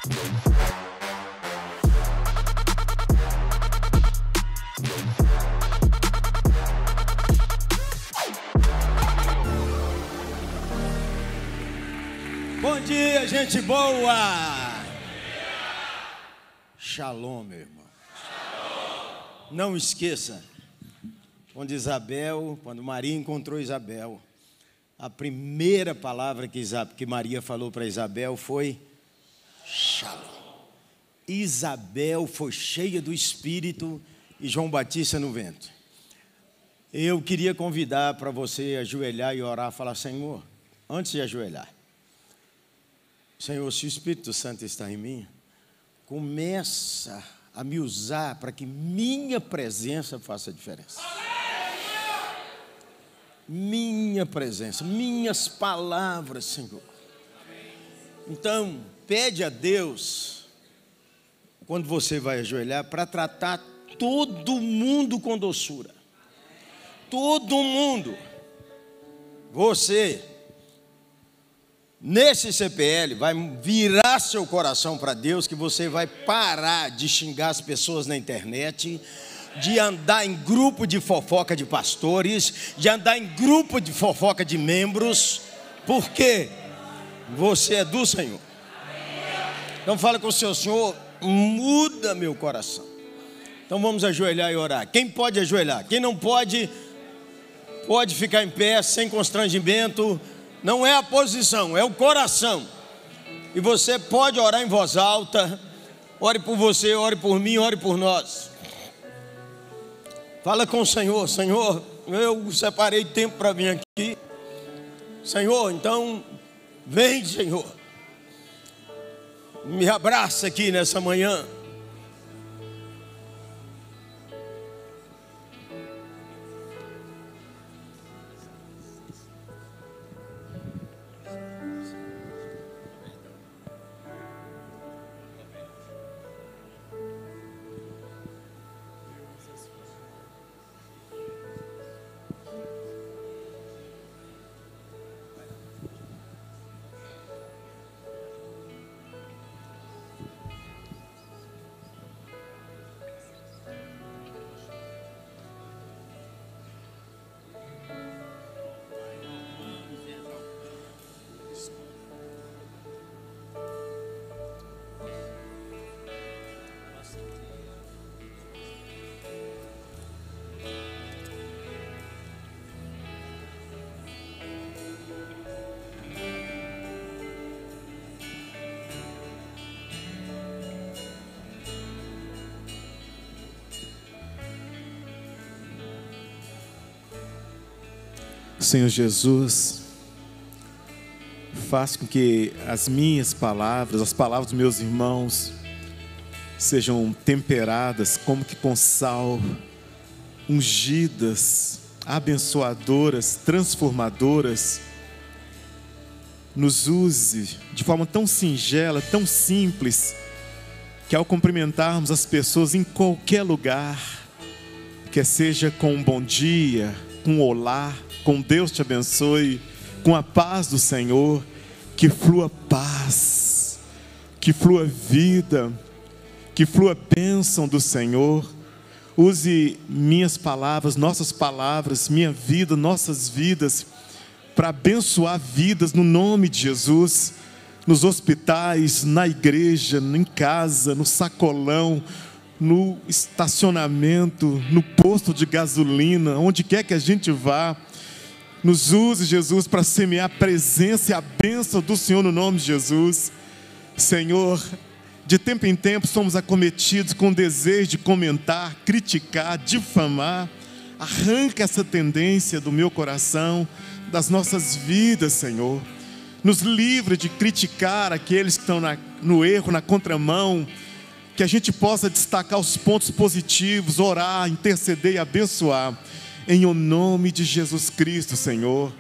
Bom dia, gente boa! Shalom, meu irmão. Não esqueça, quando Maria encontrou Isabel, a primeira palavra que Maria falou para Isabel foi Shalom. Isabel foi cheia do Espírito e João Batista no vento. Eu queria convidar para você ajoelhar e orar, falar: Senhor, antes de ajoelhar, Senhor, se o Espírito Santo está em mim, começa a me usar para que minha presença faça diferença. Minha presença, minhas palavras, Senhor. Então, pede a Deus, quando você vai ajoelhar, para tratar todo mundo com doçura. Todo mundo. Você, nesse CPL, vai virar seu coração para Deus, que você vai parar de xingar as pessoas na internet, de andar em grupo de fofoca de pastores, de andar em grupo de fofoca de membros, porque você é do Senhor. Então fala com o seu Senhor, muda meu coração. Então vamos ajoelhar e orar. Quem pode ajoelhar? Quem não pode, pode ficar em pé, sem constrangimento. Não é a posição, é o coração. E você pode orar em voz alta. Ore por você, ore por mim, ore por nós. Fala com o Senhor: Senhor, eu separei tempo para vir aqui. Senhor, então, vem, Senhor. Me abraça aqui nessa manhã. Senhor Jesus, faz com que as minhas palavras, as palavras dos meus irmãos, sejam temperadas como que com sal, ungidas, abençoadoras, transformadoras. Nos use de forma tão singela, tão simples, que ao cumprimentarmos as pessoas em qualquer lugar, quer seja com um bom dia, com um olá, com Deus te abençoe, com a paz do Senhor, que flua paz, que flua vida, que flua bênção do Senhor. Use minhas palavras, nossas palavras, minha vida, nossas vidas, para abençoar vidas no nome de Jesus, nos hospitais, na igreja, em casa, no sacolão, no estacionamento, no posto de gasolina, onde quer que a gente vá. Nos use, Jesus, para semear a presença e a bênção do Senhor no nome de Jesus. Senhor, de tempo em tempo somos acometidos com o desejo de comentar, criticar, difamar. Arranca essa tendência do meu coração, das nossas vidas, Senhor. Nos livre de criticar aqueles que estão no erro, na contramão. Que a gente possa destacar os pontos positivos, orar, interceder e abençoar. Em o nome de Jesus Cristo, Senhor,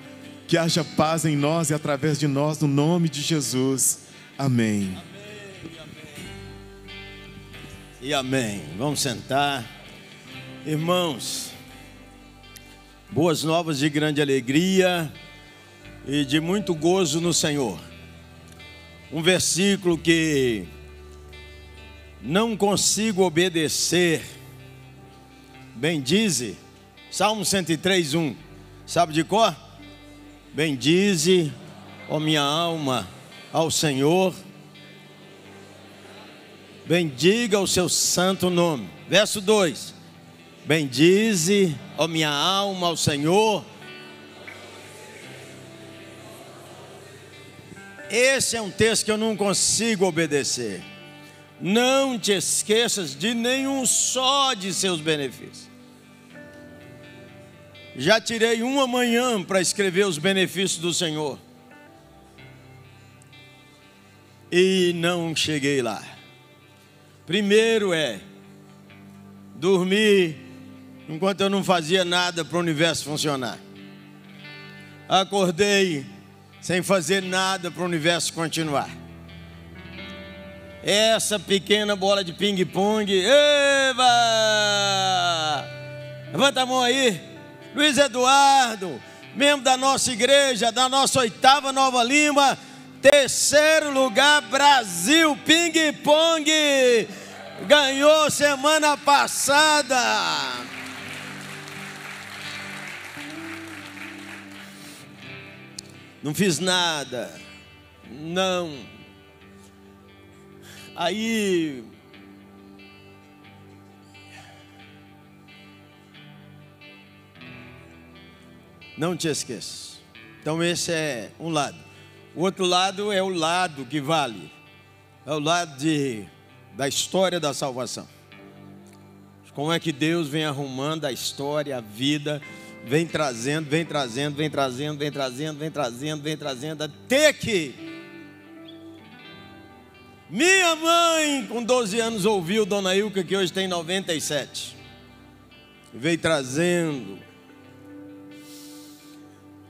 que haja paz em nós e através de nós, no nome de Jesus. Amém. E amém. Vamos sentar. Irmãos, boas novas de grande alegria e de muito gozo no Senhor. Um versículo que não consigo obedecer. Bendize, Salmo 103, 1. Sabe de cor? Bendize, ó minha alma, ao Senhor. Bendiga o seu santo nome. Verso 2. Bendize, ó minha alma, ao Senhor. Esse é um texto que eu não consigo obedecer. Não te esqueças de nenhum só de seus benefícios. Já tirei uma manhã para escrever os benefícios do Senhor. E não cheguei lá. Primeiro é dormir enquanto eu não fazia nada para o universo funcionar. Acordei sem fazer nada para o universo continuar. Essa pequena bola de ping-pong. Eva! Levanta a mão aí. Luiz Eduardo, membro da nossa igreja, da nossa 8ª Nova Lima. 3º lugar, Brasil Ping-Pong. Ganhou semana passada. Não fiz nada. Não. Aí não te esqueças. Então esse é um lado. O outro lado é o lado que vale. É o lado da história da salvação. Como é que Deus vem arrumando a história, a vida, vem trazendo, até que minha mãe, com 12 anos, ouviu Dona Ilka, que hoje tem 97. Veio trazendo.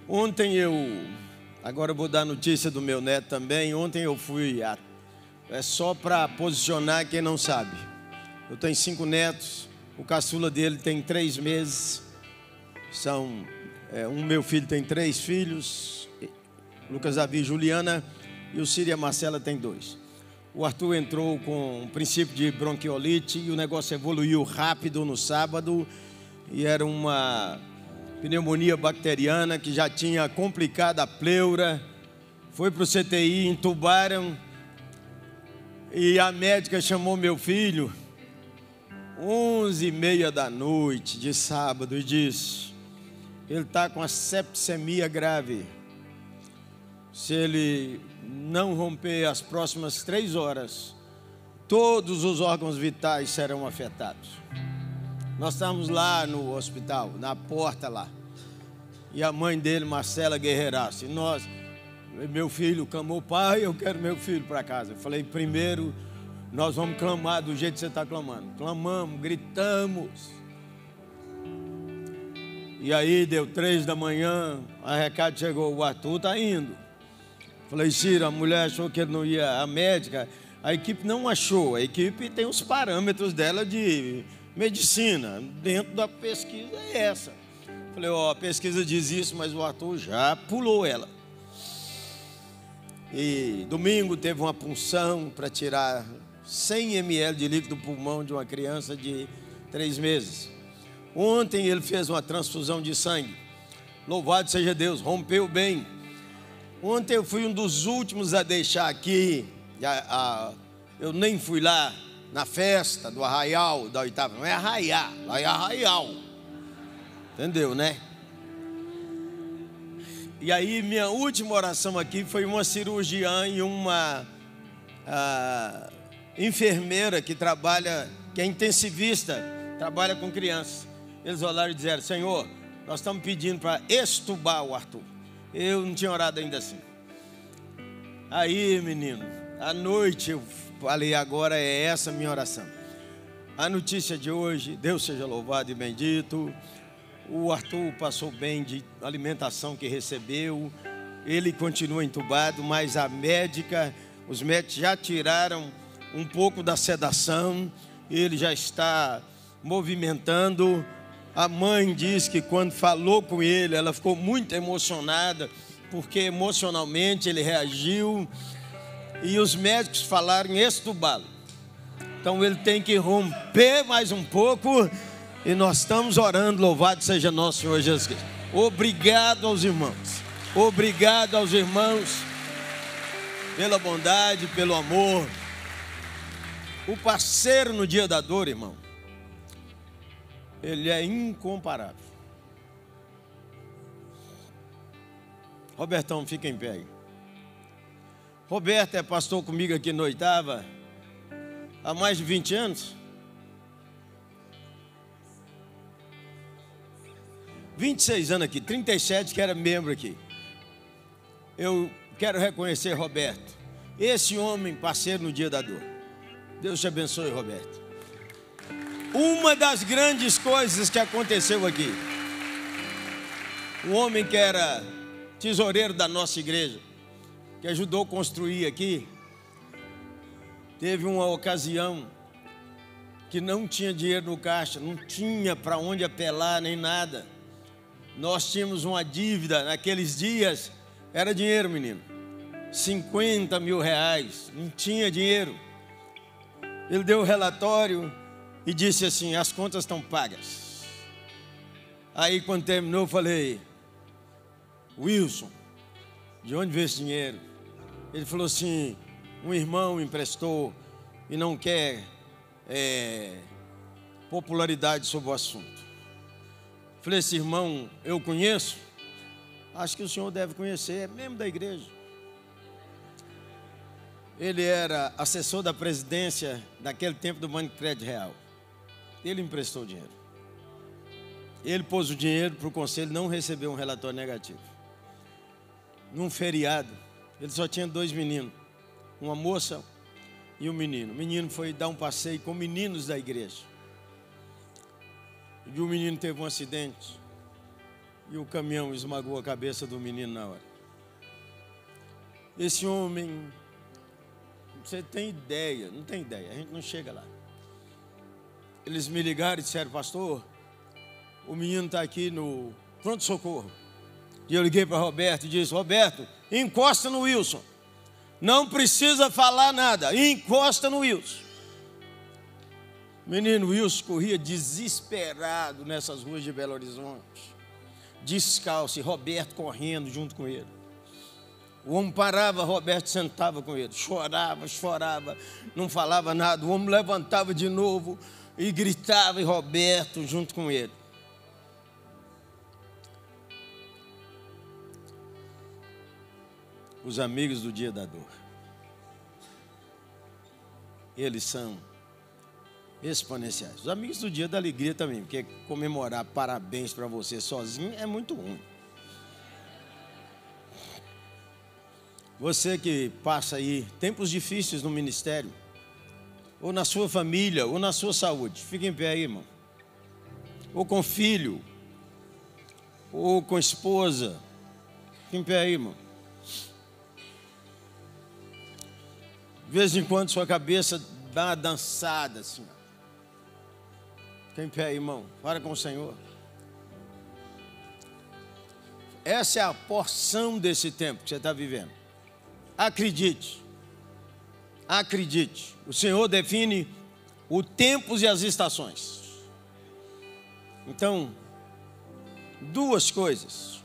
Ontem agora eu vou dar notícia do meu neto também. Ontem eu fui, é só para posicionar quem não sabe. Eu tenho 5 netos, o caçula dele tem 3 meses. Meu filho tem 3 filhos, Lucas, Davi e Juliana, e o Círio e a Marcela tem 2. O Arthur entrou com um princípio de bronquiolite e o negócio evoluiu rápido no sábado. E era uma pneumonia bacteriana que já tinha complicado a pleura. Foi para o CTI, entubaram. E a médica chamou meu filho 11h30 da noite de sábado e disse: ele está com a septicemia grave. Se ele não romper as próximas 3 horas, todos os órgãos vitais serão afetados. Nós estávamos lá no hospital, na porta lá. E a mãe dele, Marcela, guerreiraça. E meu filho clamou: pai, eu quero meu filho para casa. Eu falei: primeiro, nós vamos clamar do jeito que você está clamando. Clamamos, gritamos. E aí deu 3 da manhã, a recado chegou: o Arthur está indo. Falei: Ciro, a mulher achou que ele não ia, a médica, a equipe não achou. A equipe tem os parâmetros dela de medicina, dentro da pesquisa é essa. Falei: a pesquisa diz isso, mas o Arthur já pulou ela. E domingo teve uma punção para tirar 100 ml de líquido do pulmão de uma criança de 3 meses. Ontem ele fez uma transfusão de sangue. Louvado seja Deus, rompeu bem. Ontem eu fui um dos últimos a deixar aqui. Eu nem fui lá na festa do arraial da 8ª. Não é arraiar, lá é arraial. Entendeu, né? E aí minha última oração aqui foi uma cirurgiã e uma enfermeira que é intensivista, trabalha com crianças. Eles olharam e disseram: Senhor, nós estamos pedindo para extubar o Arthur. Eu não tinha orado ainda assim. Aí, menino, à noite eu falei: agora é essa a minha oração. A notícia de hoje, Deus seja louvado e bendito. O Arthur passou bem de alimentação que recebeu. Ele continua entubado, mas os médicos já tiraram um pouco da sedação. Ele já está movimentando. A mãe diz que quando falou com ele, ela ficou muito emocionada, porque emocionalmente ele reagiu. E os médicos falaram em extubá-lo. Então ele tem que romper mais um pouco. E nós estamos orando, louvado seja nosso Senhor Jesus Cristo. Obrigado aos irmãos. Obrigado aos irmãos pela bondade, pelo amor. O parceiro no dia da dor, irmão, ele é incomparável. Robertão, fica em pé aí. Roberto é pastor comigo aqui no Oitava há mais de 20 anos. 26 anos aqui, 37 que era membro aqui. Eu quero reconhecer Roberto, esse homem parceiro no dia da dor. Deus te abençoe, Roberto. Uma das grandes coisas que aconteceu aqui, o homem que era tesoureiro da nossa igreja, que ajudou a construir aqui, teve uma ocasião que não tinha dinheiro no caixa, não tinha para onde apelar nem nada. Nós tínhamos uma dívida naqueles dias, era dinheiro, menino, 50 mil reais, não tinha dinheiro. Ele deu o relatório e disse assim: as contas estão pagas. Aí quando terminou eu falei: Wilson, de onde veio esse dinheiro? Ele falou assim: um irmão emprestou e não quer popularidade sobre o assunto. Falei: esse irmão eu conheço? Acho que o senhor deve conhecer, é membro da igreja. Ele era assessor da presidência naquele tempo do Banco de Crédito Real. Ele emprestou dinheiro. Ele pôs o dinheiro para o conselho não receber um relatório negativo. Num feriado, ele só tinha 2 meninos, uma moça e um menino. O menino foi dar um passeio com meninos da igreja. E o menino teve um acidente e o caminhão esmagou a cabeça do menino na hora. Esse homem, você tem ideia? Não tem ideia, a gente não chega lá. Eles me ligaram e disseram: pastor, o menino está aqui no pronto-socorro. E eu liguei para Roberto e disse: Roberto, encosta no Wilson. Não precisa falar nada, encosta no Wilson. O menino Wilson corria desesperado nessas ruas de Belo Horizonte, descalço, e Roberto correndo junto com ele. O homem parava, Roberto sentava com ele, chorava, não falava nada. O homem levantava de novo e gritava, e Roberto junto com ele. Os amigos do dia da dor, eles são exponenciais. Os amigos do dia da alegria também, porque comemorar parabéns para você sozinho é muito ruim. Você que passa aí tempos difíceis no ministério, ou na sua família, ou na sua saúde, fica em pé aí, irmão. Ou com filho, ou com esposa, fica em pé aí, irmão. De vez em quando sua cabeça dá uma dançada assim. Fica em pé aí, irmão. Para com o Senhor. Essa é a porção desse tempo que você está vivendo. Acredite. Acredite. O Senhor define os tempos e as estações. Então, 2 coisas.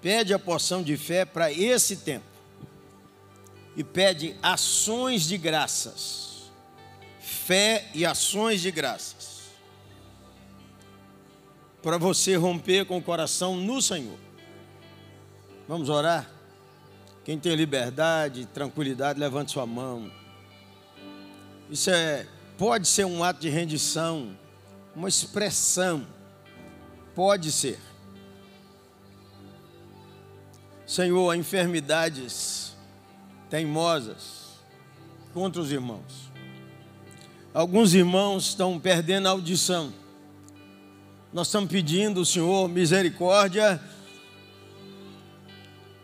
Pede a porção de fé para esse tempo. E pede ações de graças. Fé e ações de graças. Para você romper com o coração no Senhor. Vamos orar? Quem tem liberdade, tranquilidade, levante sua mão. Isso pode ser um ato de rendição, uma expressão. Pode ser. Senhor, há enfermidades teimosas contra os irmãos. Alguns irmãos estão perdendo a audição. Nós estamos pedindo ao Senhor misericórdia,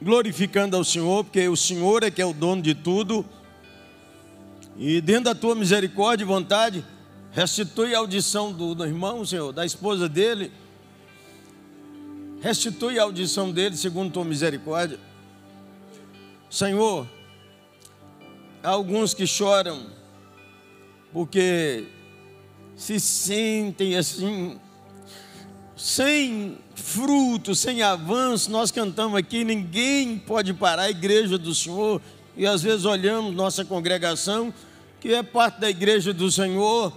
glorificando ao Senhor, porque o Senhor é que é o dono de tudo. E dentro da tua misericórdia e vontade, restitui a audição do irmão, Senhor, da esposa dele. Restitui a audição dele segundo tua misericórdia. Senhor, há alguns que choram porque se sentem assim, sem fruto, sem avanço. Nós cantamos aqui, ninguém pode parar a igreja do Senhor, e às vezes olhamos nossa congregação, que é parte da igreja do Senhor,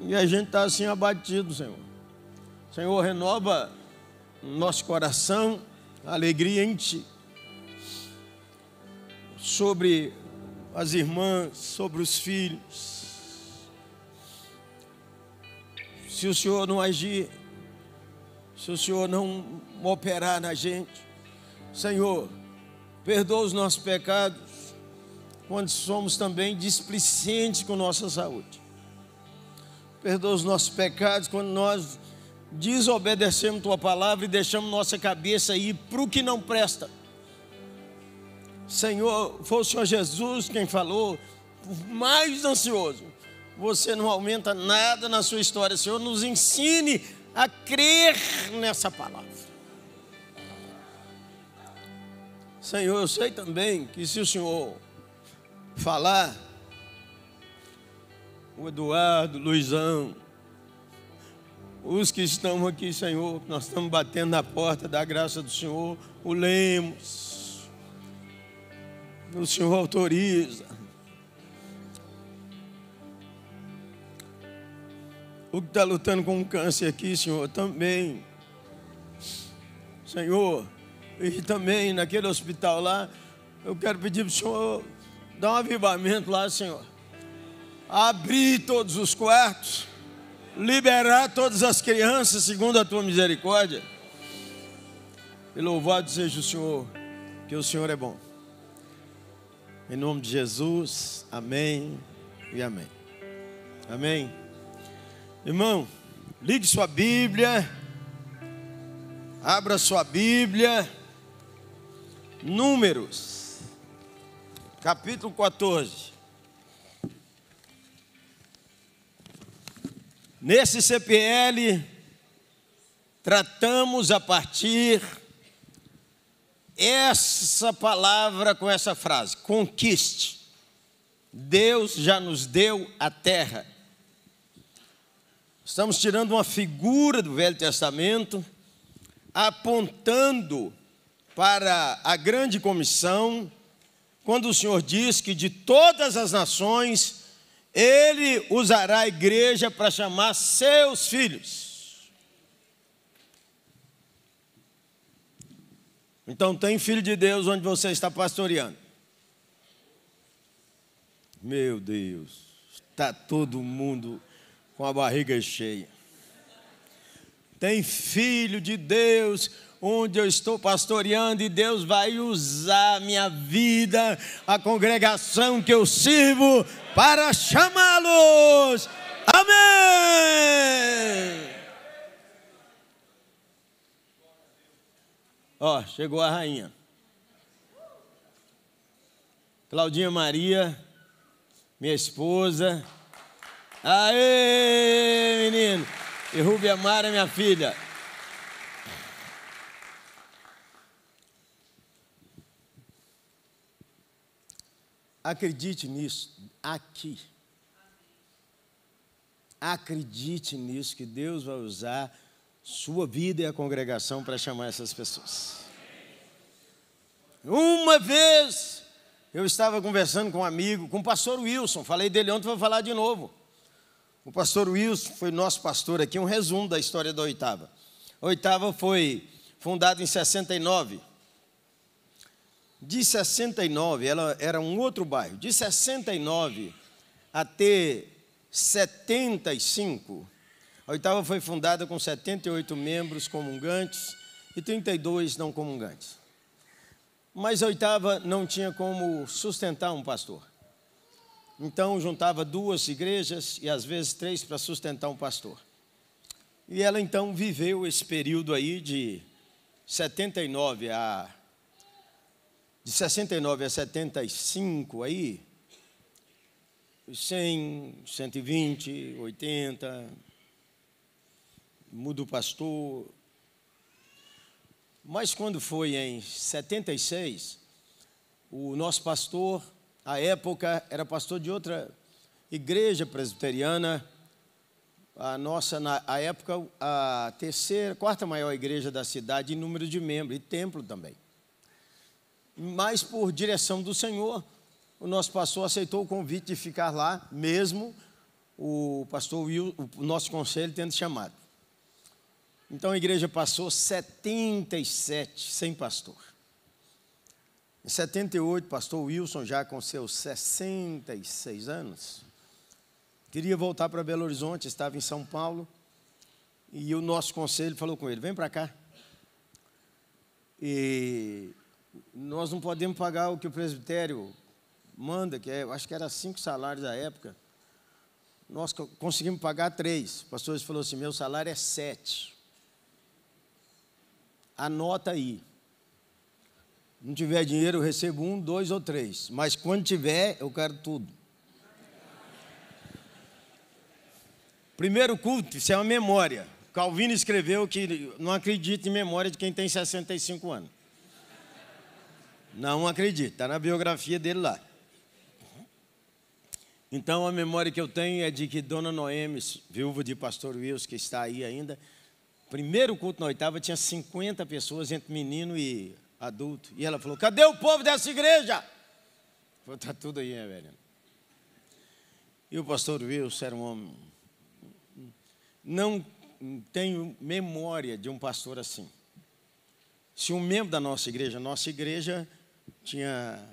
e a gente está assim abatido, Senhor. Senhor, renova nosso coração, alegria em Ti, sobre as irmãs, sobre os filhos. Se o Senhor não agir, se o Senhor não operar na gente, Senhor, perdoa os nossos pecados, quando somos também displicentes com nossa saúde. Perdoa os nossos pecados quando nós desobedecemos Tua palavra e deixamos nossa cabeça ir para o que não presta. Senhor, foi o Senhor Jesus quem falou, mais ansioso, você não aumenta nada na sua história. Senhor, nos ensine a crer nessa palavra. Senhor, eu sei também que se o Senhor falar, o Eduardo, o Luizão, os que estão aqui, Senhor, nós estamos batendo na porta da graça do Senhor, o Lemos, o Senhor autoriza. O que está lutando com câncer aqui, Senhor, também. Senhor, e também naquele hospital lá, eu quero pedir para o Senhor dar um avivamento lá, Senhor. Abrir todos os quartos, liberar todas as crianças, segundo a Tua misericórdia. E louvado seja o Senhor, que o Senhor é bom. Em nome de Jesus, amém e amém. Amém. Irmão, ligue sua Bíblia, abra sua Bíblia, Números, capítulo 14. Nesse CPL, tratamos a partir essa palavra com essa frase: conquiste. Deus já nos deu a terra. Estamos tirando uma figura do Velho Testamento, apontando para a grande comissão, quando o Senhor diz que de todas as nações Ele usará a igreja para chamar seus filhos. Então tem filho de Deus onde você está pastoreando. Meu Deus, está todo mundo com a barriga cheia. Tem filho de Deus onde eu estou pastoreando, e Deus vai usar a minha vida, a congregação que eu sirvo, para chamá-los. Amém! Ó, chegou a rainha. Claudinha Maria, minha esposa. Aê, menino! E Rubia Mara, minha filha. Acredite nisso, aqui. Acredite nisso, que Deus vai usar sua vida e a congregação para chamar essas pessoas. Uma vez, eu estava conversando com um amigo, com o pastor Wilson, falei dele ontem, vou falar de novo. O pastor Wilson foi nosso pastor aqui, um resumo da história da Oitava. A Oitava foi fundada em 69. De 69, ela era um outro bairro. De 69 até 75, a Oitava foi fundada com 78 membros comungantes e 32 não comungantes. Mas a Oitava não tinha como sustentar um pastor. Então, juntava 2 igrejas e às vezes 3 para sustentar um pastor. E ela então viveu esse período aí de 69 a... De 69 a 75 aí, 100, 120, 80, muda o pastor. Mas quando foi em 76, o nosso pastor, à época, era pastor de outra igreja presbiteriana, a nossa, na época, a quarta maior igreja da cidade em número de membros, e templo também. Mas por direção do Senhor, o nosso pastor aceitou o convite de ficar lá, mesmo o pastor Will, o nosso conselho, tendo chamado. Então a igreja passou 77 sem pastor. Em 78, pastor Wilson, já com seus 66 anos, queria voltar para Belo Horizonte, estava em São Paulo, e o nosso conselho falou com ele: vem para cá. E nós não podemos pagar o que o presbitério manda, que acho que era 5 salários da época. Nós conseguimos pagar 3. O pastor falou assim: meu salário é 7. Anota aí. Não tiver dinheiro, eu recebo 1, 2 ou 3. Mas quando tiver, eu quero tudo. Primeiro culto, isso é uma memória. Calvino escreveu que não acredita em memória de quem tem 65 anos. Não acredita, está na biografia dele lá. Então a memória que eu tenho é de que Dona Noemi, viúva de pastor Wilson, que está aí ainda, primeiro culto na 8ª tinha 50 pessoas, entre menino e adulto. E ela falou: cadê o povo dessa igreja? Falei: está tudo aí, né, velho? E o pastor Wilson era um homem. Não tenho memória de um pastor assim. Se um membro da nossa igreja tinha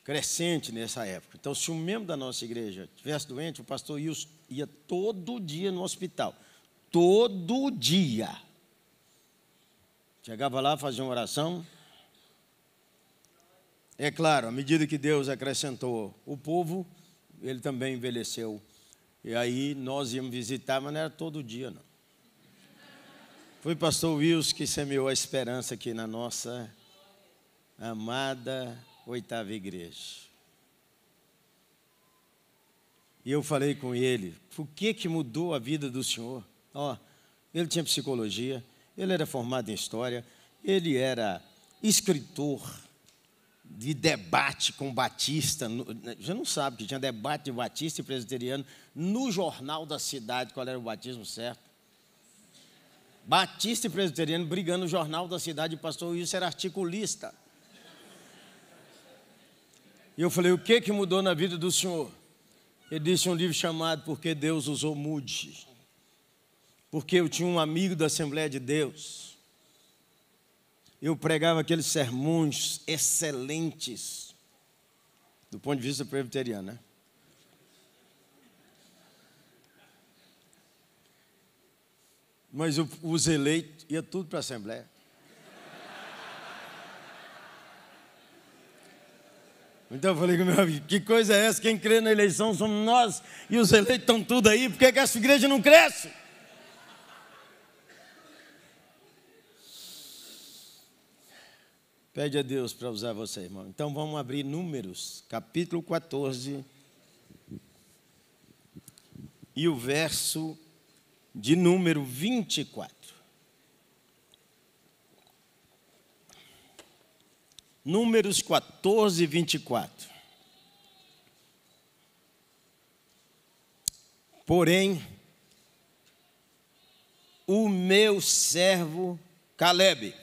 crescente nessa época. Então, se um membro da nossa igreja estivesse doente, o pastor Wilson ia todo dia no hospital. Todo dia. Chegava lá, fazia uma oração. É claro, à medida que Deus acrescentou o povo, ele também envelheceu. E aí nós íamos visitar, mas não era todo dia, não. Foi o pastor Wilson que semeou a esperança aqui na nossa amada 8ª igreja. E eu falei com ele: por que mudou a vida do senhor? Ele tinha psicologia, ele era formado em história, ele era escritor de debate com Batista. Já não sabe que tinha debate de Batista e presbiteriano no jornal da cidade, qual era o batismo certo. Batista e presbiteriano brigando no jornal da cidade, e o pastor Wilson era articulista. E eu falei: o que mudou na vida do senhor? Ele disse um livro chamado Porque Deus Usou Moody. Porque eu tinha um amigo da Assembleia de Deus. Eu pregava aqueles sermões excelentes, do ponto de vista presbiteriano, né? Mas os eleitos iam tudo para a Assembleia. Então eu falei com meu amigo: que coisa é essa? Quem crê na eleição somos nós, e os eleitos estão tudo aí, por que essa igreja não cresce? Pede a Deus para usar você, irmão. Então vamos abrir Números, capítulo 14, e o verso de número 24. Números 14, 24. Porém, o meu servo Calebe,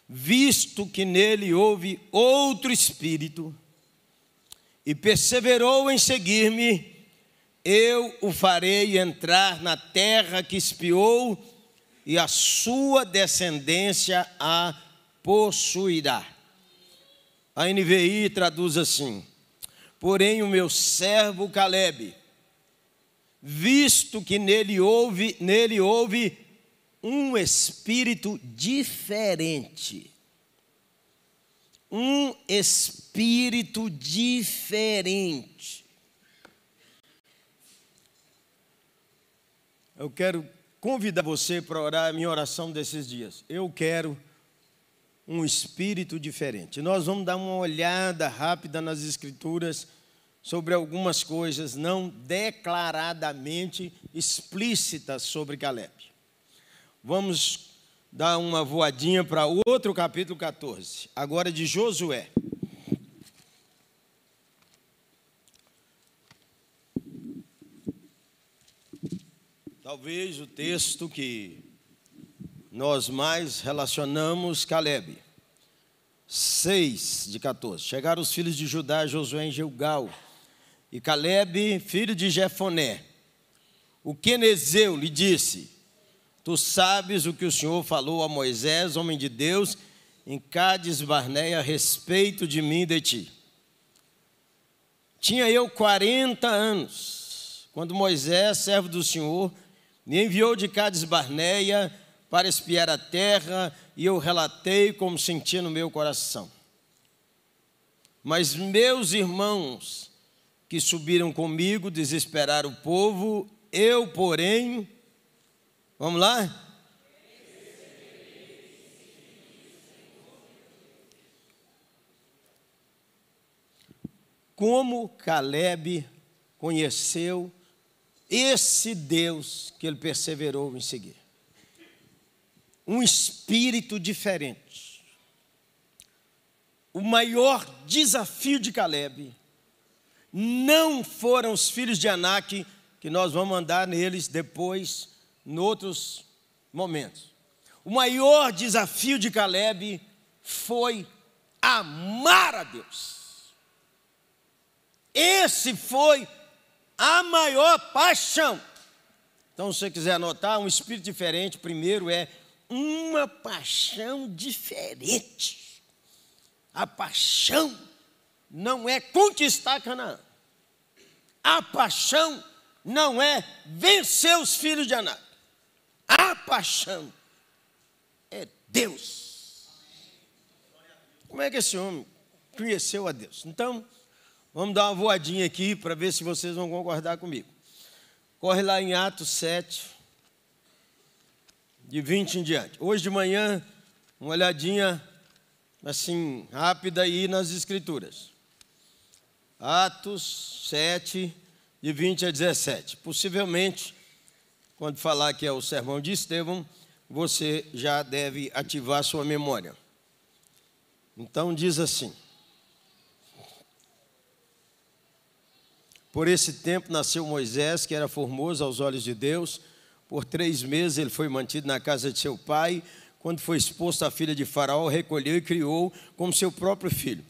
visto que nele houve outro espírito, e perseverou em seguir-me, eu o farei entrar na terra que espiou, e a sua descendência a possuirá. A NVI traduz assim: porém o meu servo Calebe, visto que nele houve um espírito diferente. Um espírito diferente. Eu quero convidar você para orar a minha oração desses dias. Eu quero um espírito diferente. Nós vamos dar uma olhada rápida nas Escrituras sobre algumas coisas não declaradamente explícitas sobre Calebe. Vamos dar uma voadinha para outro capítulo 14, agora de Josué. Talvez o texto que nós mais relacionamos, Caleb. 6:14. Chegaram os filhos de Judá, Josué em Gilgal, e Caleb, filho de Jefoné, o quenezeu, lhe disse: tu sabes o que o Senhor falou a Moisés, homem de Deus, em Cádiz Barneia, a respeito de mim e de ti. Tinha eu 40 anos, quando Moisés, servo do Senhor, me enviou de Cádiz Barneia para espiar a terra, e eu relatei como sentia no meu coração. Mas meus irmãos que subiram comigo desesperaram o povo, eu, porém, vamos lá? Como Caleb conheceu esse Deus que ele perseverou em seguir. Um espírito diferente. O maior desafio de Caleb não foram os filhos de Anak, que nós vamos andar neles depois, em outros momentos. O maior desafio de Caleb foi amar a Deus. Esse foi a maior paixão. Então, se você quiser anotar, um espírito diferente, primeiro é uma paixão diferente. A paixão não é conquistar Canaã. A paixão não é vencer os filhos de Anak. A paixão é Deus. Como é que esse homem conheceu a Deus? Então, vamos dar uma voadinha aqui para ver se vocês vão concordar comigo. Corre lá em Atos 7, de 20 em diante. Hoje de manhã, uma olhadinha assim, rápida aí nas Escrituras. Atos 7, de 20 a 17. Possivelmente, quando falar que é o sermão de Estevão, você já deve ativar sua memória. Então diz assim: por esse tempo nasceu Moisés, que era formoso aos olhos de Deus. Por 3 meses ele foi mantido na casa de seu pai. Quando foi exposto à filha de Faraó, recolheu e criou como seu próprio filho.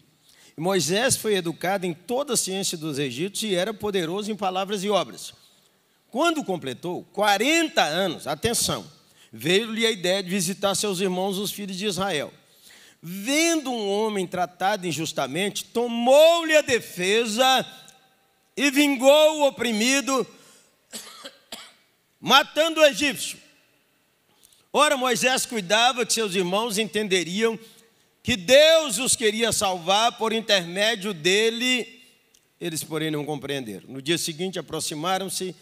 E Moisés foi educado em toda a ciência dos egípcios e era poderoso em palavras e obras. Quando completou 40 anos, atenção, veio-lhe a ideia de visitar seus irmãos, os filhos de Israel. Vendo um homem tratado injustamente, tomou-lhe a defesa e vingou o oprimido, matando o egípcio. Ora, Moisés cuidava que seus irmãos entenderiam que Deus os queria salvar por intermédio dele. Eles, porém, não compreenderam. No dia seguinte, aproximaram-se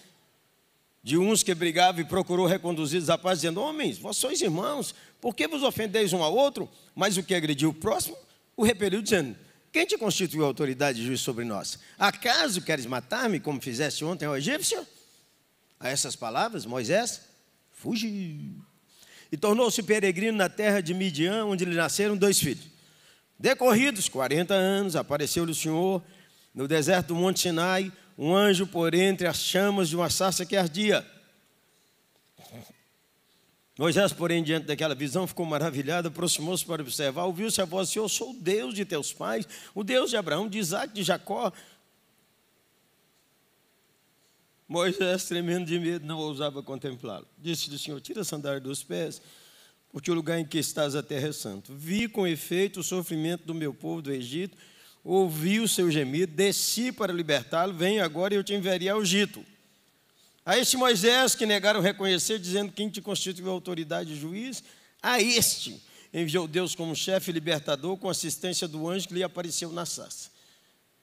de uns que brigavam e procurou reconduzir-os à paz, dizendo: homens, vós sois irmãos, por que vos ofendeis um ao outro? Mas o que agrediu o próximo, o repeliu, dizendo: quem te constituiu autoridade e juiz sobre nós? Acaso queres matar-me, como fizeste ontem ao egípcio? A essas palavras, Moisés fugiu e tornou-se peregrino na terra de Midian, onde lhe nasceram 2 filhos. Decorridos 40 anos, apareceu-lhe o Senhor no deserto do Monte Sinai, um anjo por entre as chamas de uma sarça que ardia. Moisés, porém, diante daquela visão, ficou maravilhado, aproximou-se para observar, ouviu-se a voz: Senhor, eu sou o Deus de teus pais, o Deus de Abraão, de Isaac, de Jacó. Moisés, tremendo de medo, não ousava contemplá-lo. Disse-lhe o Senhor: tira a sandália dos pés, porque o lugar em que estás a terra é santo. Vi com efeito o sofrimento do meu povo do Egito, ouvi o seu gemido, desci para libertá-lo, venha agora e eu te enviarei ao Egito. A este Moisés que negaram reconhecer, dizendo: quem te constituiu autoridade e juiz? A este enviou Deus como chefe e libertador, com assistência do anjo que lhe apareceu na sarça.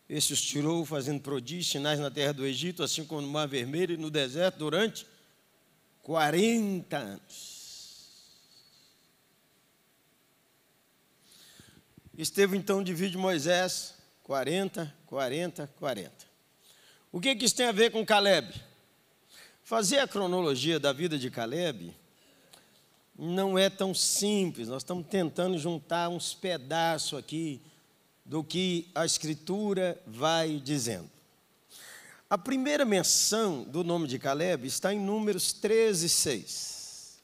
Este os tirou, fazendo prodígios, sinais na terra do Egito, assim como no Mar Vermelho e no deserto, durante 40 anos. Estevão então divide Moisés, 40, 40, 40. O que isso tem a ver com Caleb? Fazer a cronologia da vida de Caleb não é tão simples. Nós estamos tentando juntar uns pedaços aqui do que a Escritura vai dizendo. A primeira menção do nome de Caleb está em Números 13, 6.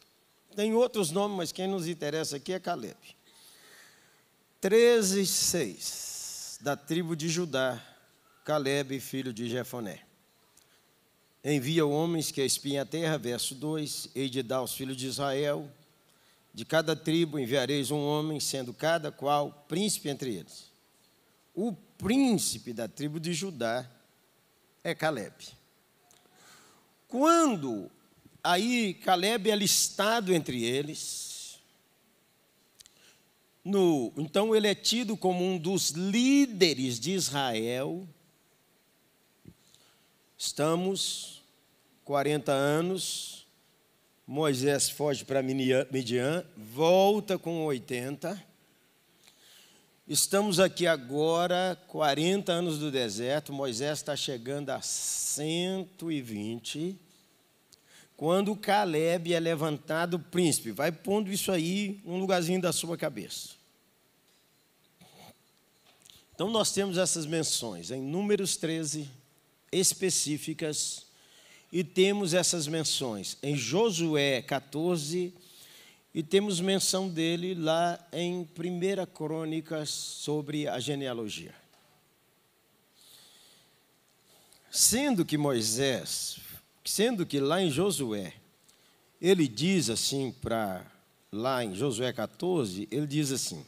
Tem outros nomes, mas quem nos interessa aqui é Caleb. 13, 6, da tribo de Judá, Caleb, filho de Jefoné. Envia homens que espiem a terra, verso 2, hei de dar aos filhos de Israel, de cada tribo enviareis um homem, sendo cada qual príncipe entre eles. O príncipe da tribo de Judá é Caleb. Quando aí Caleb é listado entre eles, então ele é tido como um dos líderes de Israel. Estamos 40 anos, Moisés foge para Midian, volta com 80. Estamos aqui agora, 40 anos do deserto, Moisés está chegando a 120, quando Caleb é levantado príncipe. Vai pondo isso aí num lugarzinho da sua cabeça. Então nós temos essas menções em Números 13, específicas, e temos essas menções em Josué 14, e temos menção dele lá em 1 Crônicas sobre a genealogia. Sendo que lá em Josué, ele diz assim, lá em Josué 14, ele diz assim,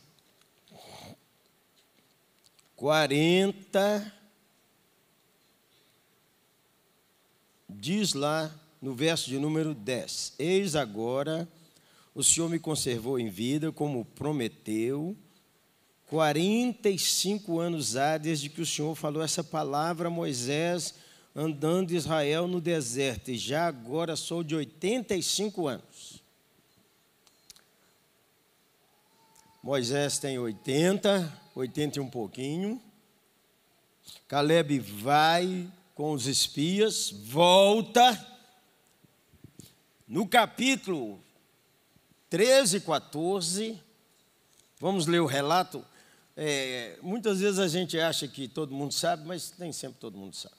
40, diz lá no verso de número 10, eis agora o Senhor me conservou em vida, como prometeu, 45 anos há desde que o Senhor falou essa palavra a Moisés, andando Israel no deserto, e já agora sou de 85 anos. Moisés tem 80 e um pouquinho. Caleb vai com os espias, volta. No capítulo 13, 14, vamos ler o relato. Muitas vezes a gente acha que todo mundo sabe, mas nem sempre todo mundo sabe.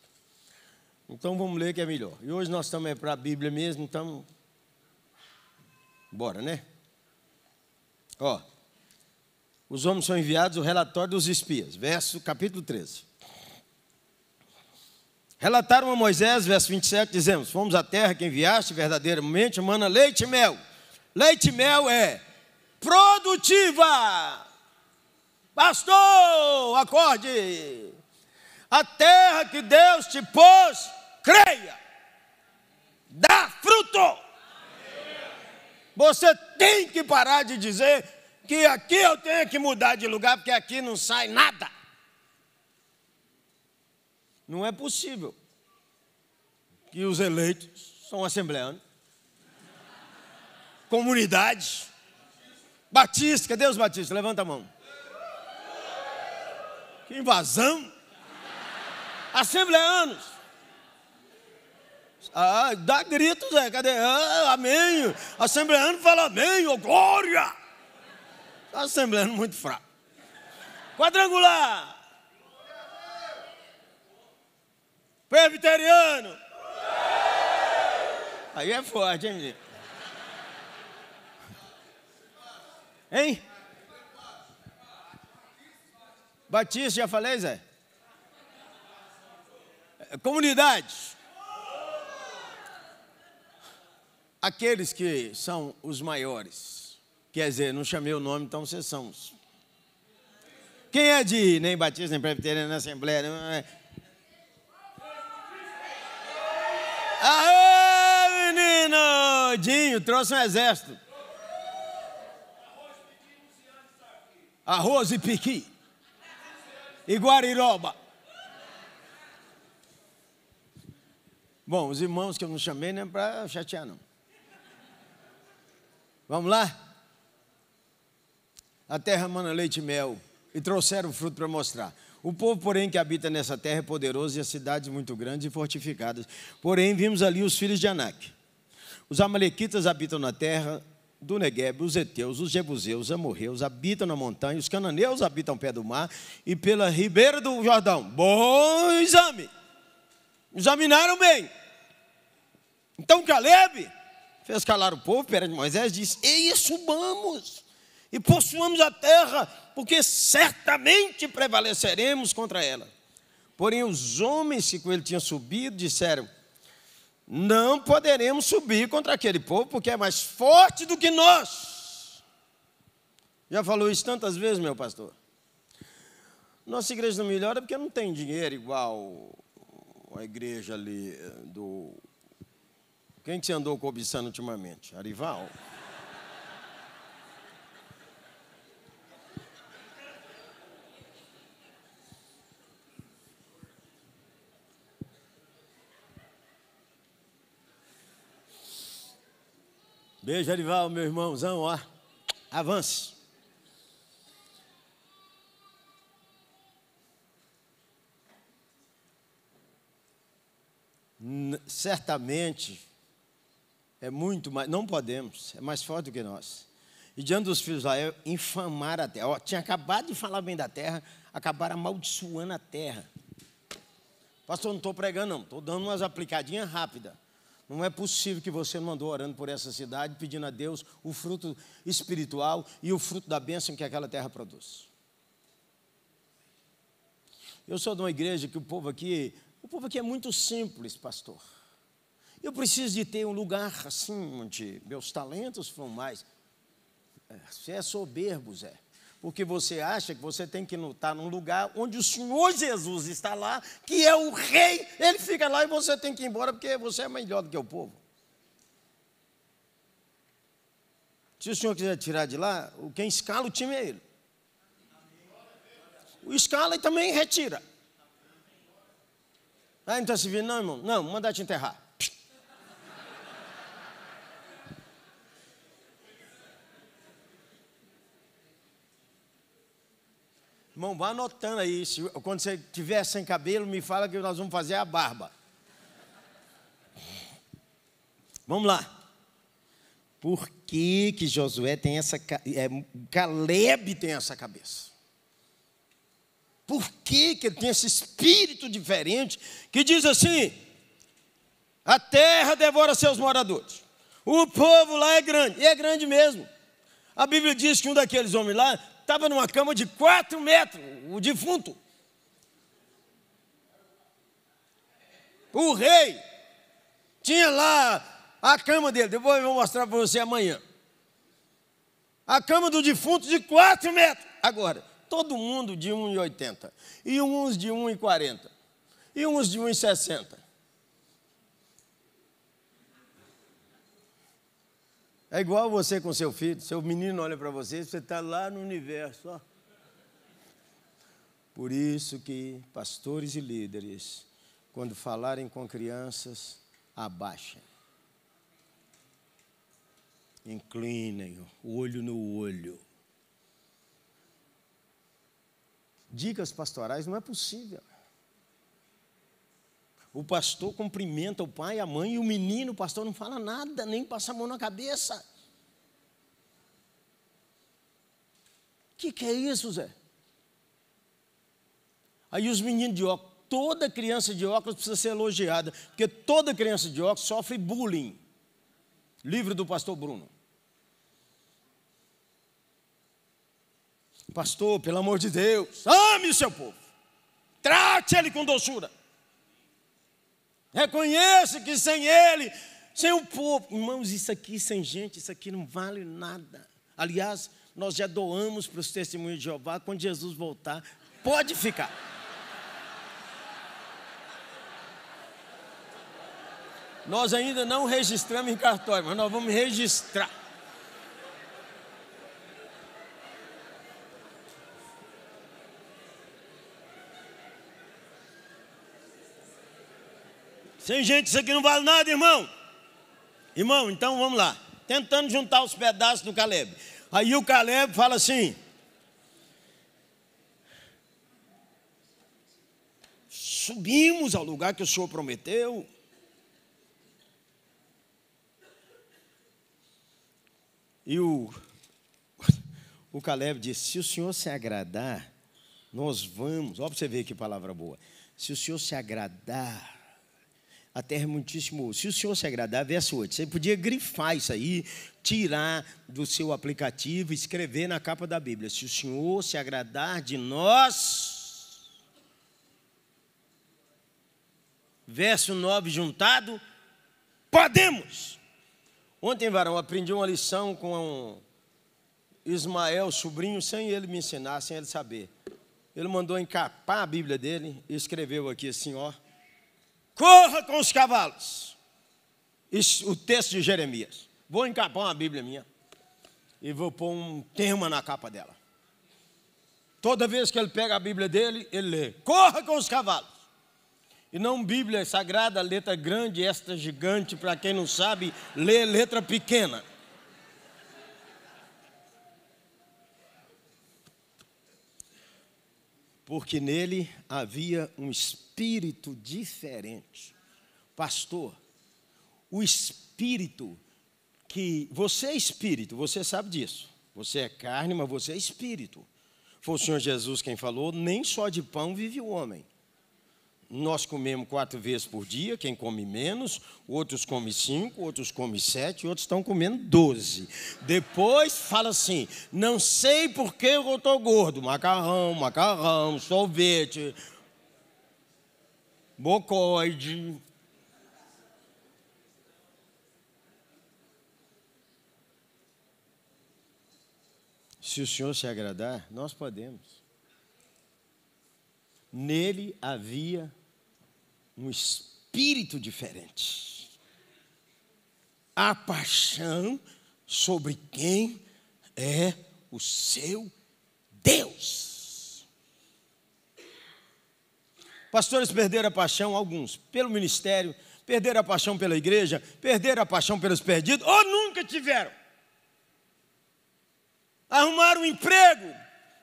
Então vamos ler que é melhor. E hoje nós estamos para a Bíblia mesmo, então, bora, né? Ó, os homens são enviados, o relatório dos espias, capítulo 13. Relataram a Moisés, verso 27, dizemos, fomos à terra que enviaste, verdadeiramente mana leite e mel. Leite e mel é produtiva. Pastor, acorde. A terra que Deus te pôs, creia. Dá fruto. Você tem que parar de dizer que aqui eu tenho que mudar de lugar, porque aqui não sai nada. Não é possível que os eleitos são assembleanos, comunidade, batista, cadê os batistas? Levanta a mão. Que invasão. Assembleanos. Dá grito, Zé, cadê? Amém. Assembleano fala amém, oh, glória. Assembleano muito fraco. Quadrangular. Presbiteriano. Aí é forte, hein, menino? Hein? Batista, já falei, Zé? Comunidade. Aqueles que são os maiores. Quer dizer, não chamei o nome, então vocês são os. Quem é de nem batista, nem presbiteriano, nem assembleia? Aê, menino! Dinho, trouxe um exército. Arroz e piqui. E Guariroba. Bom, os irmãos que eu não chamei nem para chatear, não. Vamos lá? A terra mana leite e mel, e trouxeram fruto para mostrar. O povo, porém, que habita nessa terra é poderoso, e as cidades muito grandes e fortificadas. Porém, vimos ali os filhos de Anak. Os amalequitas habitam na terra do Negueb, os heteus, os jebuseus, os amorreus habitam na montanha, os cananeus habitam ao pé do mar e pela ribeira do Jordão. Bom exame! examinaram bem. Então Caleb fez calar o povo perante Moisés e disse: eia, subamos e possuamos a terra, porque certamente prevaleceremos contra ela. Porém os homens que com ele tinham subido disseram: não poderemos subir contra aquele povo, porque é mais forte do que nós. Já falou isso tantas vezes, meu pastor? Nossa igreja não melhora porque não tem dinheiro igual a igreja ali do... Quem que você andou cobiçando ultimamente? Arival? Beijo, Arival, meu irmãozão, ó. Avance. Certamente é muito mais, não podemos, é mais forte do que nós. E diante dos filhos de Israel, infamar a terra. Ó, tinha acabado de falar bem da terra, acabaram amaldiçoando a terra. Pastor, não estou pregando não, estou dando umas aplicadinhas rápidas. Não é possível que você não andou orando por essa cidade, pedindo a Deus o fruto espiritual e o fruto da bênção que aquela terra produz. Eu sou de uma igreja que o povo aqui é muito simples, pastor. Eu preciso de ter um lugar assim, onde meus talentos foram mais. Você é soberbo, Zé. Porque você acha que você tem que estar num lugar onde o Senhor Jesus está lá, que é o rei, ele fica lá e você tem que ir embora porque você é melhor do que o povo. Se o senhor quiser tirar de lá, quem escala o time é ele. O escala e também retira. Ah, não está se vendo não, irmão? Não, mandar te enterrar. Irmão, vá anotando aí. Quando você estiver sem cabelo, me fala que nós vamos fazer a barba. Vamos lá. Por que Josué tem essa... Caleb tem essa cabeça? Por que ele tem esse espírito diferente que diz assim: a terra devora seus moradores. O povo lá é grande. E é grande mesmo. A Bíblia diz que um daqueles homens lá estava numa cama de 4 metros, o defunto. O rei tinha lá a cama dele, depois eu vou mostrar para você amanhã. A cama do defunto de 4 metros. Agora, todo mundo de 1,80, e uns de 1,40, e uns de 1,60. É igual você com seu filho, seu menino olha para você está lá no universo. Ó. Por isso que pastores e líderes, quando falarem com crianças, abaixem. Inclinem o olho no olho. Dicas pastorais não é possível. O pastor cumprimenta o pai e a mãe, e o menino, o pastor não fala nada, nem passa a mão na cabeça. O que é isso, Zé? Aí os meninos de óculos, toda criança de óculos precisa ser elogiada, porque toda criança de óculos sofre bullying. Livro do pastor Bruno. Pastor, pelo amor de Deus, ame o seu povo. Trate ele com doçura. Reconheça que sem ele, sem o povo, irmãos, isso aqui sem gente, isso aqui não vale nada. Aliás, nós já doamos para os testemunhos de Jeová. Quando Jesus voltar, pode ficar. Nós ainda não registramos em cartório, mas nós vamos registrar. Sem gente, isso aqui não vale nada, irmão. Irmão, então vamos lá. Tentando juntar os pedaços do Caleb. Aí o Caleb fala assim: subimos ao lugar que o Senhor prometeu. E o Caleb disse: se o Senhor se agradar, nós vamos. Olha para você ver que palavra boa. Se o Senhor se agradar a terra é muitíssimo. Se o Senhor se agradar, verso 8. Você podia grifar isso aí, tirar do seu aplicativo, escrever na capa da Bíblia. Se o Senhor se agradar de nós. Verso 9 juntado, podemos. Ontem, varão, aprendi uma lição com Ismael, sobrinho, sem ele me ensinar, sem ele saber. Ele mandou encapar a Bíblia dele e escreveu aqui assim, ó. Corra com os cavalos. Isso, o texto de Jeremias. Vou encapar uma Bíblia minha e vou pôr um tema na capa dela. Toda vez que ele pega a Bíblia dele, ele lê, corra com os cavalos. E não Bíblia sagrada, letra grande, esta gigante, para quem não sabe, lê letra pequena. Porque nele havia um espírito diferente. Pastor, o espírito que... Você é espírito, você sabe disso. Você é carne, mas você é espírito. Foi o Senhor Jesus quem falou, nem só de pão vive o homem. Nós comemos 4 vezes por dia, quem come menos, outros comem 5, outros comem 7, outros estão comendo 12. Depois fala assim, não sei por que eu estou gordo, macarrão, sorvete, bocoide. Se o Senhor se agradar, nós podemos. Nele havia um espírito diferente. A paixão sobre quem é o seu Deus. Pastores perderam a paixão, alguns, pelo ministério, perderam a paixão pela igreja, perderam a paixão pelos perdidos, ou nunca tiveram. Arrumaram um emprego,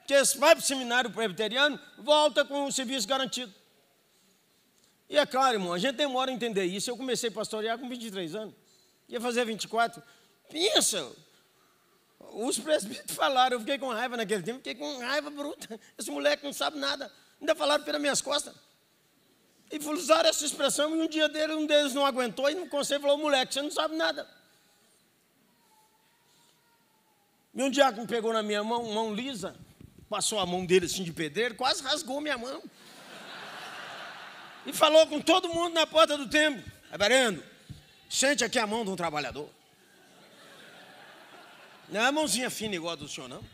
que vai para o seminário presbiteriano, volta com o serviço garantido. E é claro, irmão, a gente demora a entender isso. Eu comecei a pastorear com 23 anos, ia fazer 24. Pensa, os presbíteros falaram, eu fiquei com raiva naquele tempo, fiquei com raiva bruta. Esse moleque não sabe nada, ainda falaram pelas minhas costas. E usaram essa expressão, e um dia um deles não aguentou, e no conselho falou, moleque, você não sabe nada. E um diácono pegou na minha mão lisa, passou a mão dele assim de pedreiro, quase rasgou minha mão. E falou com todo mundo na porta do templo, reverendo, sente aqui a mão de um trabalhador. Não é a mãozinha fina igual a do senhor, não.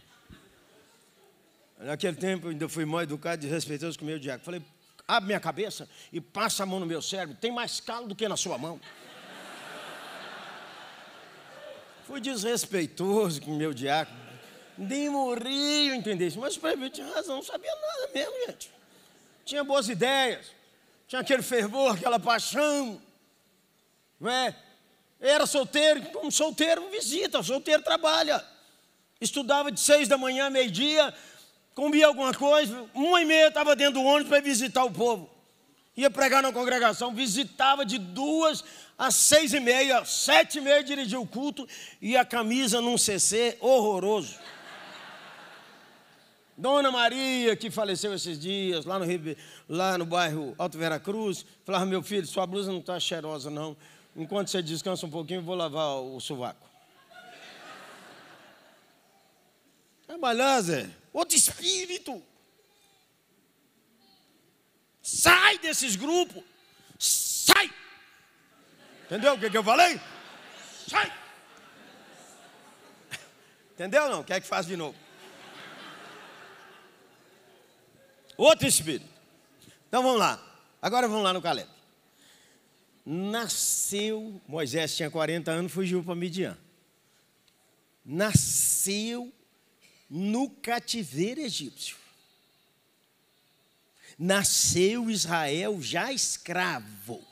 Naquele tempo eu ainda fui mal educado e respeitoso com o meu diácono. Falei, abre minha cabeça e passa a mão no meu cérebro, tem mais calo do que na sua mão. Fui desrespeitoso com o meu diácono. Demorei a entender isso. Mas o prefeito tinha razão, não sabia nada mesmo, gente. Tinha boas ideias, tinha aquele fervor, aquela paixão. Não é? Era solteiro, como solteiro visita, solteiro trabalha. Estudava de 6 da manhã a meio-dia, comia alguma coisa, 1h30 estava dentro do ônibus para visitar o povo. Ia pregar na congregação, visitava de 2 às 6h30, 7h30 dirigia o culto e a camisa num CC horroroso. Dona Maria, que faleceu esses dias, lá no bairro Alto Veracruz, falava, meu filho, sua blusa não está cheirosa não, enquanto você descansa um pouquinho, eu vou lavar o sovaco. Trabalhar, Zé, outro espírito. Sai desses grupos, sai! Entendeu o que eu falei? Sai! Entendeu ou não? Quer que faça de novo? Outro espírito. Então vamos lá. Agora vamos lá no Caleb. Nasceu, Moisés tinha 40 anos, fugiu para Midian. Nasceu no cativeiro egípcio. Nasceu Israel já escravo.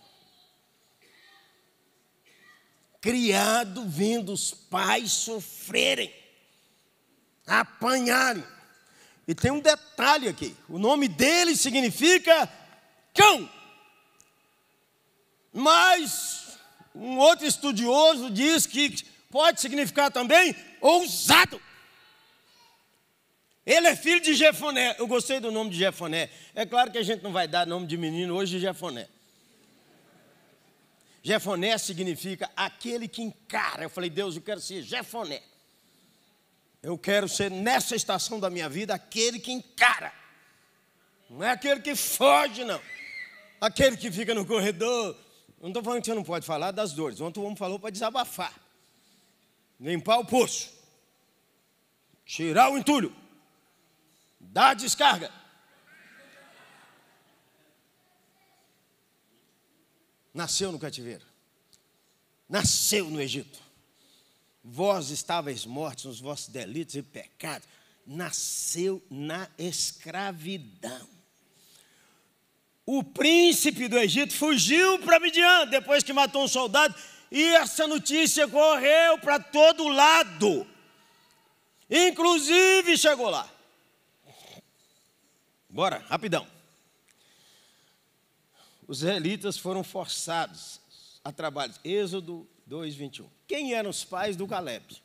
Criado vendo os pais sofrerem, apanharem. E tem um detalhe aqui, o nome dele significa cão. Mas um outro estudioso diz que pode significar também ousado. Ele é filho de Jefoné. Eu gostei do nome de Jefoné. É claro que a gente não vai dar nome de menino hoje de Jefoné. Jefoné significa aquele que encara. Eu falei, Deus, eu quero ser Jefoné. Eu quero ser, nessa estação da minha vida, aquele que encara. Não é aquele que foge, não. Aquele que fica no corredor. Não estou falando que você não pode falar das dores. Ontem o homem falou para desabafar. Limpar o poço. Tirar o entulho. Dar a descarga. Nasceu no cativeiro. Nasceu no Egito. Vós estáveis mortos nos vossos delitos e pecados. Nasceu na escravidão. O príncipe do Egito fugiu para Midian, depois que matou um soldado, e essa notícia correu para todo lado. Inclusive chegou lá. Bora, rapidão. Os israelitas foram forçados a trabalhos. Êxodo 2:21. Quem eram os pais do Caleb?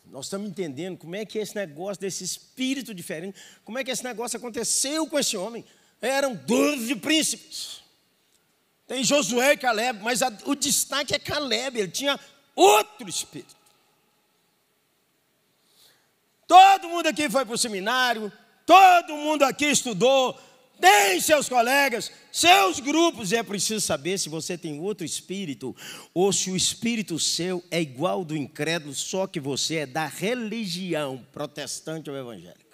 Nós estamos entendendo como é que esse negócio desse espírito diferente, como é que esse negócio aconteceu com esse homem. Eram 12 príncipes. Tem Josué e Caleb, mas o destaque é Caleb, ele tinha outro espírito. Todo mundo aqui foi para o seminário, todo mundo aqui estudou, tem seus colegas, seus grupos, e é preciso saber se você tem outro espírito, ou se o espírito seu é igual ao do incrédulo, só que você é da religião protestante ou evangélica.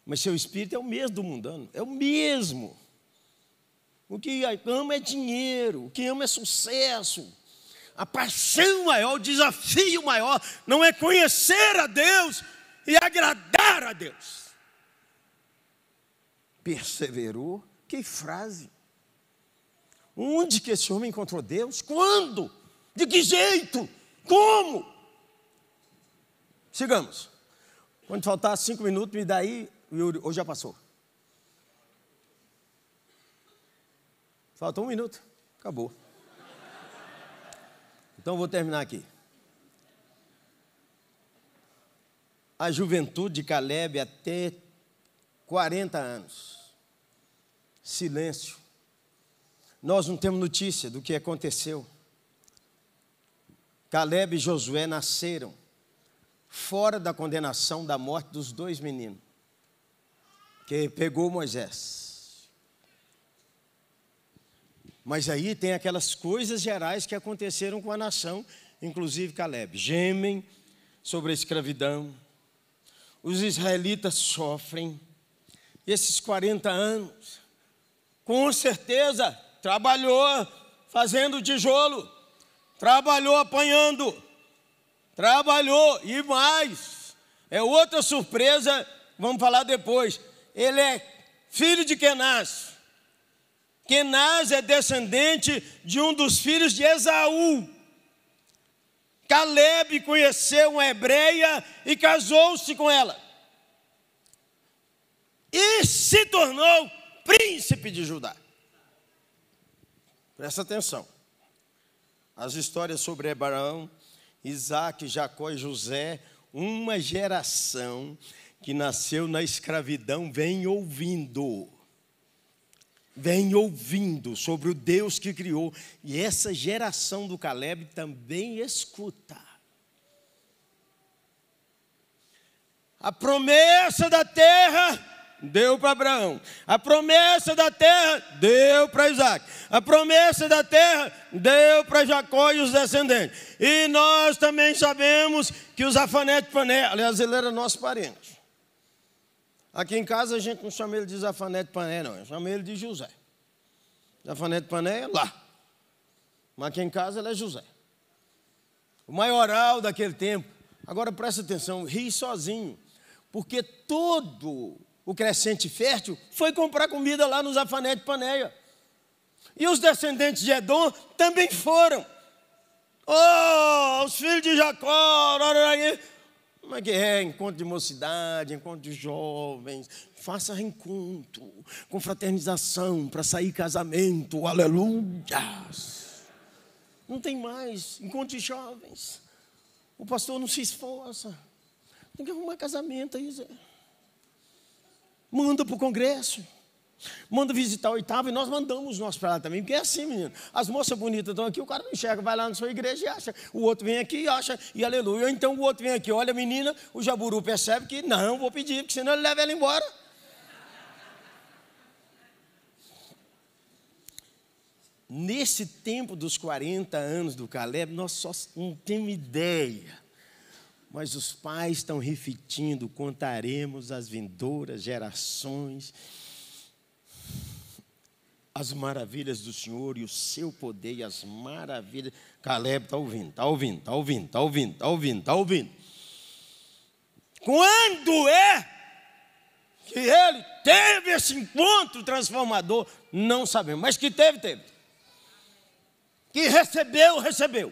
Mas seu espírito é o mesmo do mundano, é o mesmo. O que ama é dinheiro, o que ama é sucesso. A paixão maior, o desafio maior, não é conhecer a Deus e agradar a Deus. Perseverou, que frase. Onde que esse homem encontrou Deus? Quando? De que jeito? Como? Sigamos. Quando faltar 5 minutos, me dá aí, Yuri, ou já passou? Falta 1 minuto, acabou. Então vou terminar aqui. A juventude de Caleb até 40 anos. Silêncio. Nós não temos notícia do que aconteceu. Caleb e Josué nasceram fora da condenação da morte dos 2 meninos que pegou Moisés. Mas aí tem aquelas coisas gerais que aconteceram com a nação, inclusive Caleb. Gemem sobre a escravidão. Os israelitas sofrem. Esses 40 anos, com certeza, trabalhou fazendo tijolo, trabalhou apanhando, trabalhou e mais. É outra surpresa, vamos falar depois. Ele é filho de Kenaz. Kenaz é descendente de um dos filhos de Esaú. Caleb conheceu uma hebreia e casou-se com ela. E se tornou príncipe de Judá. Presta atenção. As histórias sobre Abraão, Isaac, Jacó e José, uma geração que nasceu na escravidão, vem ouvindo sobre o Deus que criou. E essa geração do Caleb também escuta. A promessa da terra deu para Abraão. A promessa da terra deu para Isaac. A promessa da terra deu para Jacó e os descendentes. E nós também sabemos que o Zafanete de Pané, aliás, ele era nosso parente. Aqui em casa a gente não chama ele de Zafanete de Pané, não. Chama ele de José. Zafanete de Pané é lá. Mas aqui em casa ele é José. O maioral daquele tempo. Agora presta atenção, ri sozinho. Porque todo o crescente fértil foi comprar comida lá no Zafanete de Paneia. E os descendentes de Edom também foram. Oh, os filhos de Jacó. Como é que é? Encontro de mocidade, encontro de jovens. Faça reencontro, confraternização para sair casamento. Aleluia. Não tem mais encontro de jovens. O pastor não se esforça. Tem que arrumar casamento aí, Zé. Manda para o congresso. Manda visitar a oitava e nós mandamos nós para lá também, porque é assim, menino. As moças bonitas estão aqui, o cara não enxerga, vai lá na sua igreja e acha. O outro vem aqui e acha, e aleluia. Ou então o outro vem aqui, olha a menina, o jaburu percebe que não, vou pedir, porque senão ele leva ela embora. Nesse tempo dos 40 anos do Caleb, nós só não temos ideia. Mas os pais estão refletindo, contaremos às vindouras gerações as maravilhas do Senhor e o seu poder e as maravilhas. Caleb está ouvindo, está ouvindo, está ouvindo, está ouvindo, está ouvindo, está ouvindo. Quando é que ele teve esse encontro transformador? Não sabemos, mas que teve. Que recebeu.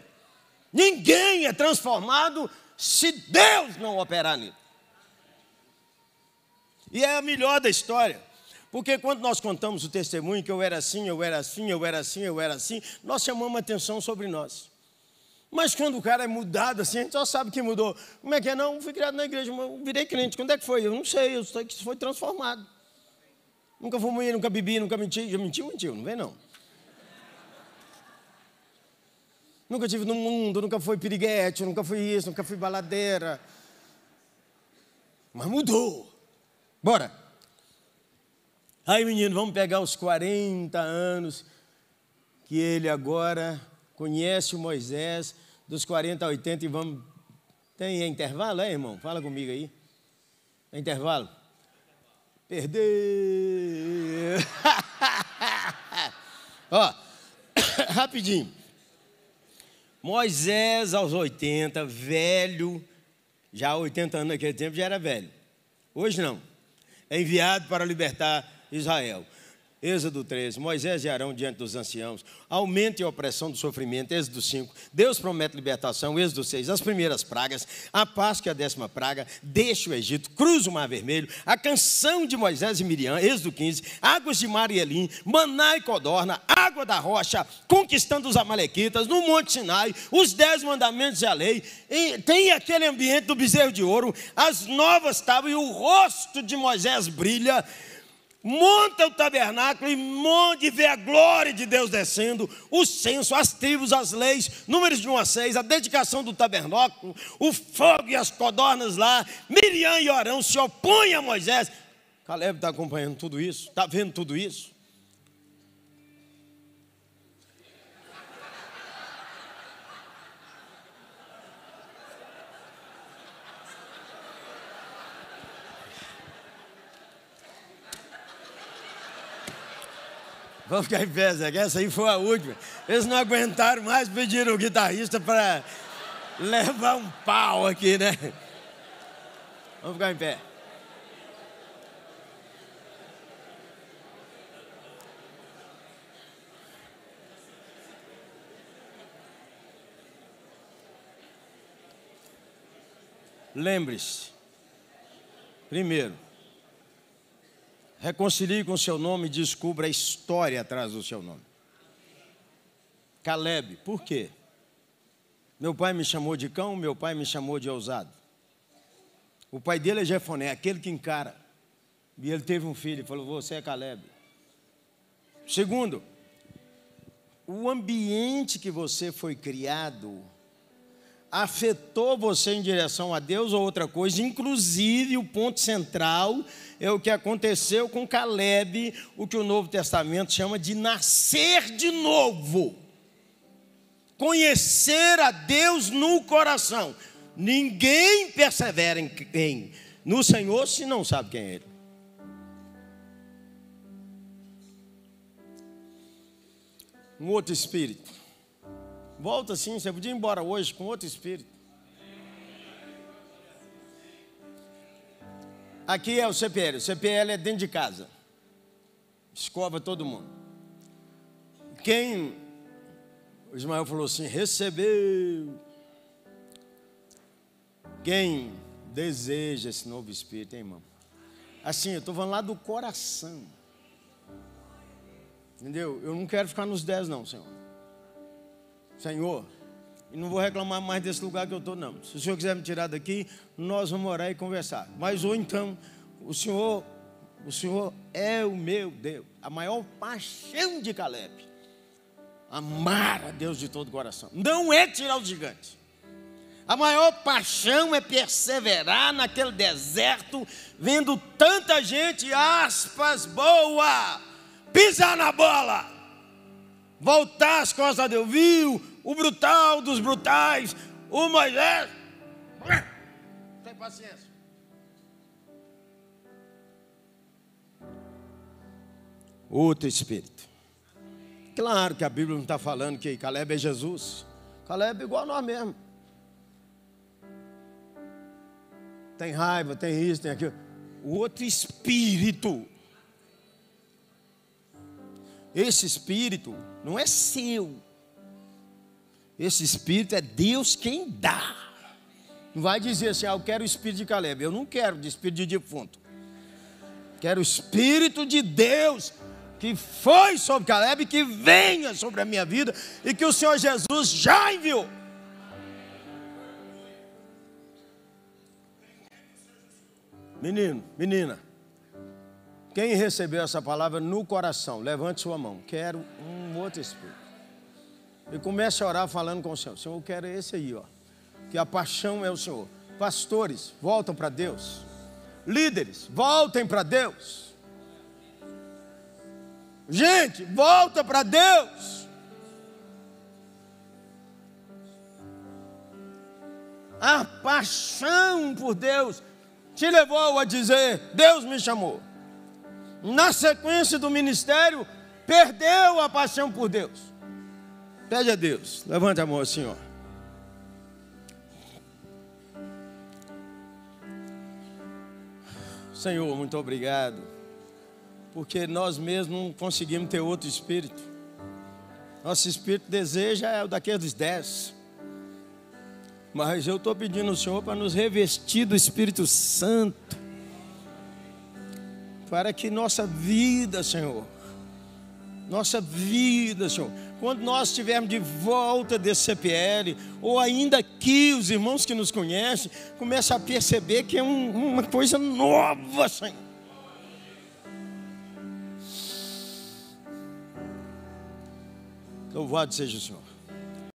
Ninguém é transformado se Deus não operar nele. E é a melhor da história. Porque quando nós contamos o testemunho que eu era assim, nós chamamos atenção sobre nós. Mas quando o cara é mudado assim, a gente só sabe que mudou. Como é que é? Não, fui criado na igreja, virei crente. Quando é que foi? Eu não sei, eu sei que foi transformado. Nunca fumei, nunca bebi, nunca menti. Já mentiu, não vem não. Nunca estive no mundo, nunca fui piriguete, nunca fui isso, nunca fui baladeira. Mas mudou. Bora. Aí, menino, vamos pegar os 40 anos que ele agora conhece o Moisés, dos 40 a 80 e vamos... Tem intervalo, irmão? Fala comigo aí. É intervalo? Perdeu. Ó, rapidinho. Moisés aos 80, velho, já 80 anos naquele tempo já era velho. Hoje não. É enviado para libertar Israel. Êxodo 13, Moisés e Arão diante dos anciãos, aumento e opressão do sofrimento, Êxodo 5, Deus promete libertação, Êxodo 6, as primeiras pragas, a Páscoa e a 10ª praga, deixa o Egito, cruza o Mar Vermelho, a canção de Moisés e Miriam, Êxodo 15, águas de Mar e Elim, maná e codorna, água da rocha, conquistando os amalequitas, no Monte Sinai, os 10 mandamentos e a lei, e tem aquele ambiente do bezerro de ouro, as novas tábuas e o rosto de Moisés brilha. Monta o tabernáculo e vê a glória de Deus descendo, o censo, as tribos, as leis, números de 1 a 6, a dedicação do tabernáculo, o fogo e as codornas lá. Miriam e Arão se opõem a Moisés. Caleb está acompanhando tudo isso, está vendo tudo isso. Vamos ficar em pé, Zé, que essa aí foi a última. Eles não aguentaram mais, pediram o guitarrista para levar um pau aqui, né? Vamos ficar em pé. Lembre-se, primeiro, reconcilie com o seu nome e descubra a história atrás do seu nome. Caleb, por quê? Meu pai me chamou de cão, meu pai me chamou de ousado. O pai dele é Jefoné, aquele que encara. E ele teve um filho e falou, você é Caleb. Segundo, o ambiente que você foi criado afetou você em direção a Deus ou outra coisa, inclusive o ponto central é o que aconteceu com Caleb, o que o Novo Testamento chama de nascer de novo, conhecer a Deus no coração. Ninguém persevera no Senhor se não sabe quem é Ele. Um outro espírito. Volta assim, você podia ir embora hoje com outro espírito. Aqui é o CPL. O CPL é dentro de casa. Escova todo mundo. O Ismael falou assim, recebeu. Quem deseja esse novo espírito, hein, irmão? Assim, eu estou falando lá do coração. Entendeu? Eu não quero ficar nos 10 não, Senhor. Senhor, e não vou reclamar mais desse lugar que eu estou, não. Se o Senhor quiser me tirar daqui, nós vamos orar e conversar. Mas ou então, o Senhor O Senhor é o meu Deus. A maior paixão de Caleb, amar a Deus de todo o coração. Não é tirar os gigantes. A maior paixão é perseverar naquele deserto, vendo tanta gente, aspas, boa, pisar na bola, voltar as costas a Deus. Viu o brutal dos brutais, o Moisés, tem paciência. Outro espírito. Claro que a Bíblia não está falando que Caleb é Jesus. Caleb é igual a nós mesmo. Tem raiva, tem isso, tem aquilo. O outro espírito. Esse espírito não é seu. Esse espírito é Deus quem dá. Não vai dizer assim, eu quero o espírito de Caleb. Eu não quero de espírito de defunto. Quero o espírito de Deus que foi sobre Caleb, que venha sobre a minha vida e que o Senhor Jesus já enviou. Menino, menina, quem recebeu essa palavra no coração, levante sua mão. Quero um outro espírito. E comece a orar falando com o Senhor. Senhor, eu quero esse aí, ó. Que a paixão é o Senhor. Pastores, voltam para Deus. Líderes, voltem para Deus. Gente, volta para Deus. A paixão por Deus te levou a dizer, Deus me chamou. Na sequência do ministério, perdeu a paixão por Deus. Pede a Deus, levante a mão assim, ó. Senhor, muito obrigado, porque nós mesmos não conseguimos ter outro espírito. Nosso espírito deseja é o daqueles 10. Mas eu estou pedindo ao Senhor para nos revestir do Espírito Santo, para que nossa vida, Senhor, quando nós estivermos de volta desse CPL, ou ainda aqui, os irmãos que nos conhecem, comecem a perceber que é uma coisa nova, Senhor. Louvado seja o Senhor.